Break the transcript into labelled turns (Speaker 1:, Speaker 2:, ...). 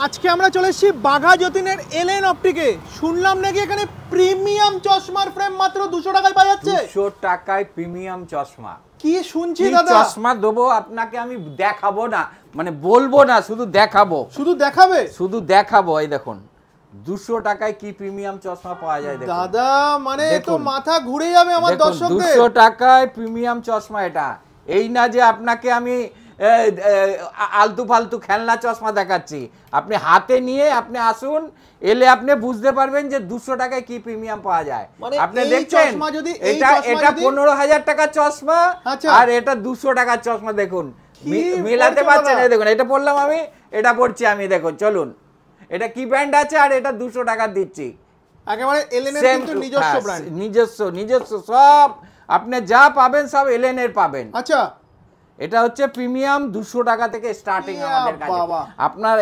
Speaker 1: আজকে আমরা চলে এসেছি বাঘা যতীনের এলএন অপটিকে। শুনলাম নাকি এখানে প্রিমিয়াম চশমার ফ্রেম মাত্র 200 টাকায় পাওয়া যাচ্ছে।
Speaker 2: 200 টাকায় প্রিমিয়াম চশমা।
Speaker 1: কি শুনছি দাদা?
Speaker 2: চশমা দেবো আপনাকে, আমি দেখাবো না, মানে বলবো না, শুধু দেখাবো।
Speaker 1: শুধু দেখাবে?
Speaker 2: শুধু দেখাবো। এই দেখুন 200 টাকায় কি প্রিমিয়াম চশমা পাওয়া যায় দেখুন
Speaker 1: দাদা, মানে তো মাথা ঘুরে যাবে আমার দর্শকদের।
Speaker 2: 200 টাকায় প্রিমিয়াম চশমা এটা। এই না যে আপনাকে আমি আলতু ফালতু খেলনা চশমা দেখাচ্ছি, আপনি হাতে নিয়ে আপনি আসুন, এলে আপনি বুঝতে পারবেন যে 200 টাকায় কি প্রিমিয়াম পাওয়া যায়। আপনি দেখছেন এটা 15,000 টাকার চশমা আর এটা 200 টাকার চশমা। দেখুন মিলাতে পারছেন? এই দেখুন এটা পড়লাম আমি, এটা পড়ছি আমি, দেখুন চলুন, এটা কি ব্র্যান্ড আছে আর এটা 200 টাকা দিচ্ছি।
Speaker 1: একেবারে এলএন এর কিন্তু নিজস্ব ব্র্যান্ড,
Speaker 2: নিজস্ব সব আপনি যা পাবেন সব এলএন এর পাবেন।
Speaker 1: আচ্ছা,
Speaker 2: এটা হচ্ছে প্রিমিয়াম 200 টাকা থেকে স্টার্টিং আমাদের কাছে। আপনার